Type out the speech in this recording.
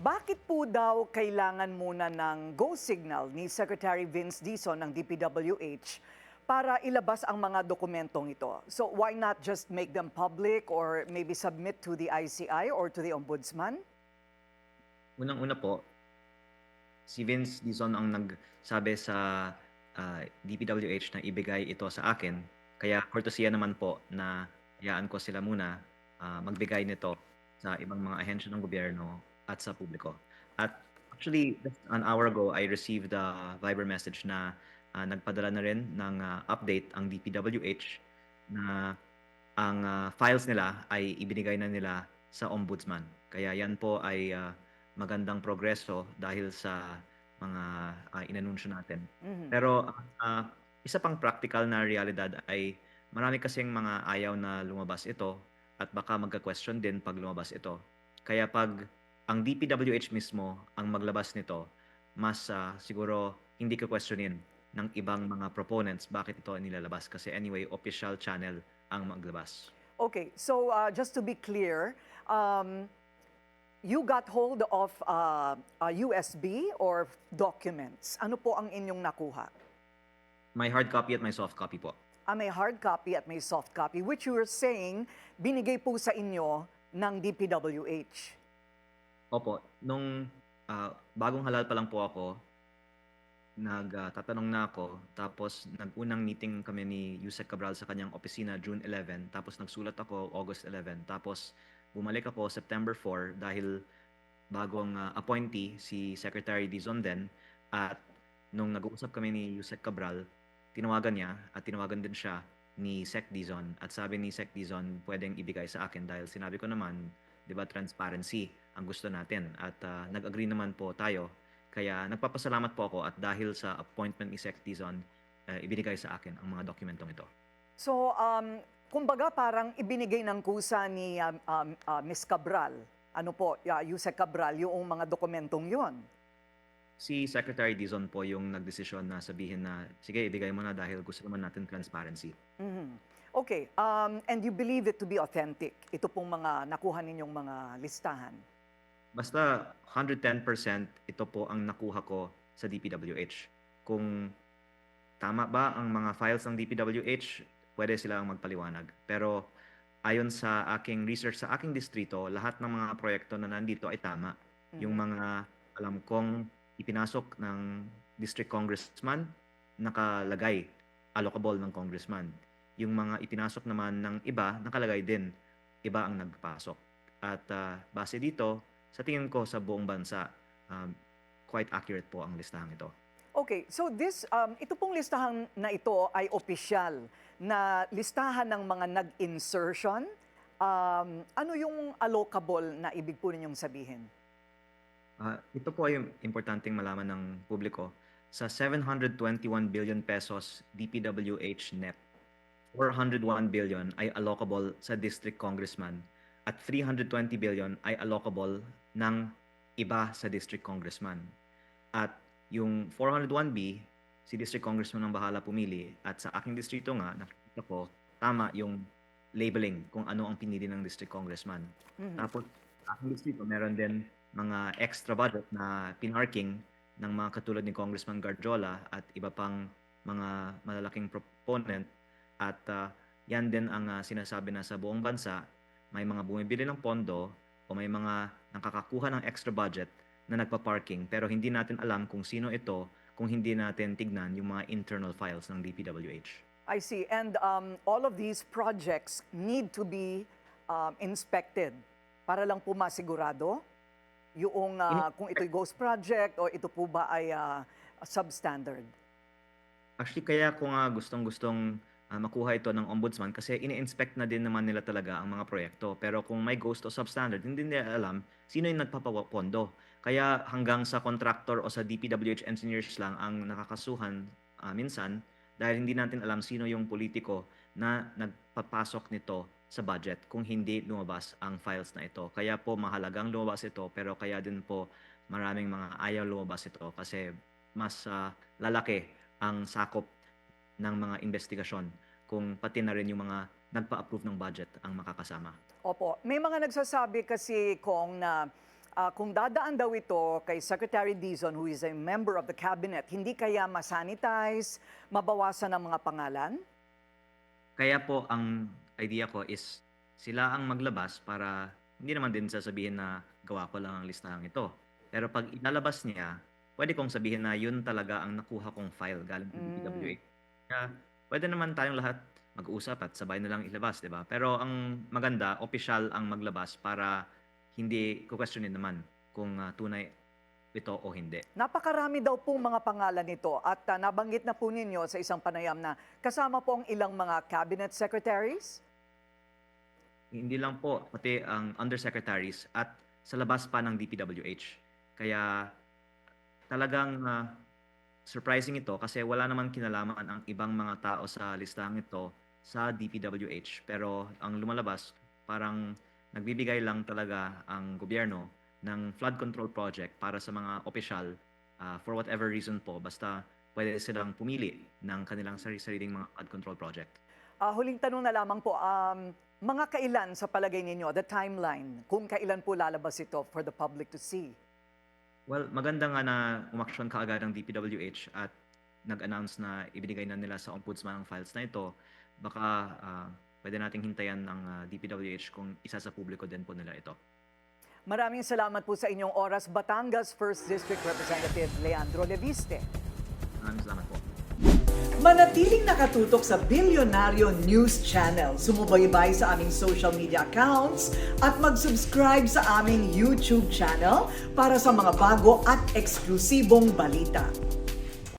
Bakit po daw kailangan muna ng go signal ni Secretary Vince Dizon ng DPWH para ilabas ang mga dokumentong ito? So why not just make them public or maybe submit to the ICI or to the Ombudsman? Unang-una po, si Vince Dizon ang nagsabi sa DPWH na ibigay ito sa akin. Kaya kurtesiya naman po na hayaan ko sila muna magbigay nito sa ibang mga ahensya ng gobyerno at sa publiko. At actually, just an hour ago, I received a Viber message na nagpadala na rin ng update ang DPWH na ang files nila ay ibinigay na nila sa Ombudsman. Kaya yan po ay magandang progreso dahil sa mga inanunsyo natin. Pero isa pang practical na realidad ay marami kasing mga ayaw na lumabas ito at baka magka-question din pag lumabas ito. Kaya pag ang DPWH mismo ang maglabas nito, mas siguro hindi ko questionin ng ibang mga proponents bakit ito nilalabas kasi anyway, official channel ang maglabas. Okay, so just to be clear, you got hold of a USB or documents. Ano po ang inyong nakuha? May hard copy at may soft copy po. May hard copy at may soft copy, which you were saying binigay po sa inyo ng DPWH. Opo, nung bagong halal pa lang po ako, nagtatanong na ako, tapos nag-unang meeting kami ni Yusek Cabral sa kanyang opisina June 11, tapos nagsulat ako August 11, tapos bumalik ako September 4 dahil bagong appointee si Secretary Dizon din, at nung nag-uusap kami ni Yusek Cabral, tinawagan niya at tinawagan din siya ni Sec Dizon at sabi ni Sec Dizon pwedeng ibigay sa akin dahil sinabi ko naman, 'di ba, transparency ang gusto natin at nag-agree naman po tayo. Kaya nagpapasalamat po ako at dahil sa appointment ni Sec Dizon, ibinigay sa akin ang mga dokumentong ito. So, kumbaga parang ibinigay ng kusa ni Ms. Cabral, ano po, Yusek Cabral, yung mga dokumentong yon. Si Secretary Dizon po yung nagdesisyon na sabihin na, sige, ibigay mo na dahil gusto naman natin transparency. Okay, and you believe it to be authentic, ito pong mga nakuha ninyong mga listahan? Basta 110% ito po ang nakuha ko sa DPWH. Kung tama ba ang mga files ng DPWH, pwede sila ang magpaliwanag. Pero ayon sa aking research sa aking distrito, lahat ng mga proyekto na nandito ay tama. Yung mga alam kong ipinasok ng district congressman, nakalagay, allocable ng congressman. Yung mga ipinasok naman ng iba, nakalagay din, iba ang nagpasok. At base dito, sa tingin ko sa buong bansa, quite accurate po ang listahang ito. Okay, so ito pong listahan na ito ay opisyal na listahan ng mga nag-insertion. Ano yung allocable na ibig po ninyong sabihin? Ito po ay importanteng malaman ng publiko. Sa 721 billion pesos DPWH net, 401 billion ay allocable sa district congressman at 320 billion ay allocable ng iba sa district congressman. At yung 401B, si district congressman ang bahala pumili at sa aking distrito nga, nakikita ko, tama yung labeling kung ano ang pinili ng district congressman. Tapos, sa aking distrito, meron din mga extra budget na pinarking ng mga katulad ni Congressman Garjola at iba pang mga malalaking proponent. At yan din ang sinasabi na sa buong bansa, may mga bumibili ng pondo o may mga nakakakuha ng extra budget na nagpa-parking pero hindi natin alam kung sino ito kung hindi natin tignan yung mga internal files ng DPWH. I see. And all of these projects need to be inspected para lang po masigurado yung kung ito'y ghost project o ito po ba ay substandard. Actually, kaya ko nga gustong-gustong makuha ito ng ombudsman kasi ini-inspect na din naman nila talaga ang mga proyekto. Pero kung may ghost o substandard, hindi nila alam sino yung nagpapapondo. Kaya hanggang sa contractor o sa DPWH engineers lang ang nakakasuhan minsan dahil hindi natin alam sino yung politiko na nagpapasok nito sa budget kung hindi lumabas ang files na ito. Kaya po mahalagang lumabas ito pero kaya din po maraming mga ayaw lumabas ito kasi mas lalaki ang sakop ng mga investigasyon kung pati na rin yung mga nagpa-approve ng budget ang makakasama. Opo. May mga nagsasabi kasi kung na kung dadaan daw ito kay Secretary Dizon, who is a member of the cabinet, hindi kaya masanitize, mabawasan ang mga pangalan? Kaya po ang idea ko is sila ang maglabas para hindi naman din sasabihin na gawa ko lang ang listahan ito. Pero pag ilalabas niya, pwede kong sabihin na yun talaga ang nakuha kong file galing sa DPWH. Kaya pwede naman tayong lahat mag-uusap at sabay na lang ilabas, di ba? Pero ang maganda, official ang maglabas para hindi ko questionin naman kung tunay ito o hindi. Napakarami daw pong mga pangalan nito at nabanggit na po ninyo sa isang panayam na kasama po ang ilang mga cabinet secretaries. Hindi lang po, pati ang undersecretaries at sa labas pa ng DPWH. Kaya talagang surprising ito kasi wala naman kinalaman ang ibang mga tao sa listahan ito sa DPWH. Pero ang lumalabas, parang nagbibigay lang talaga ang gobyerno ng flood control project para sa mga opisyal for whatever reason po. Basta pwede silang pumili ng kanilang sariling mga flood control project. Huling tanong na lamang po, mga kailan sa palagay ninyo, the timeline, kung kailan po lalabas ito for the public to see? Well, maganda nga na umaksyon kaagad ng DPWH at nag-announce na ibinigay na nila sa ombudsman ang files na ito. Baka pwede nating hintayan ng DPWH kung isa sa publiko din po nila ito. Maraming salamat po sa inyong oras, Batangas 1st District Representative Leandro Leviste. Maraming salamat po. Manatiling nakatutok sa Bilyonaryo News Channel. Sumubaybay sa aming social media accounts at mag-subscribe sa aming YouTube channel para sa mga bago at eksklusibong balita.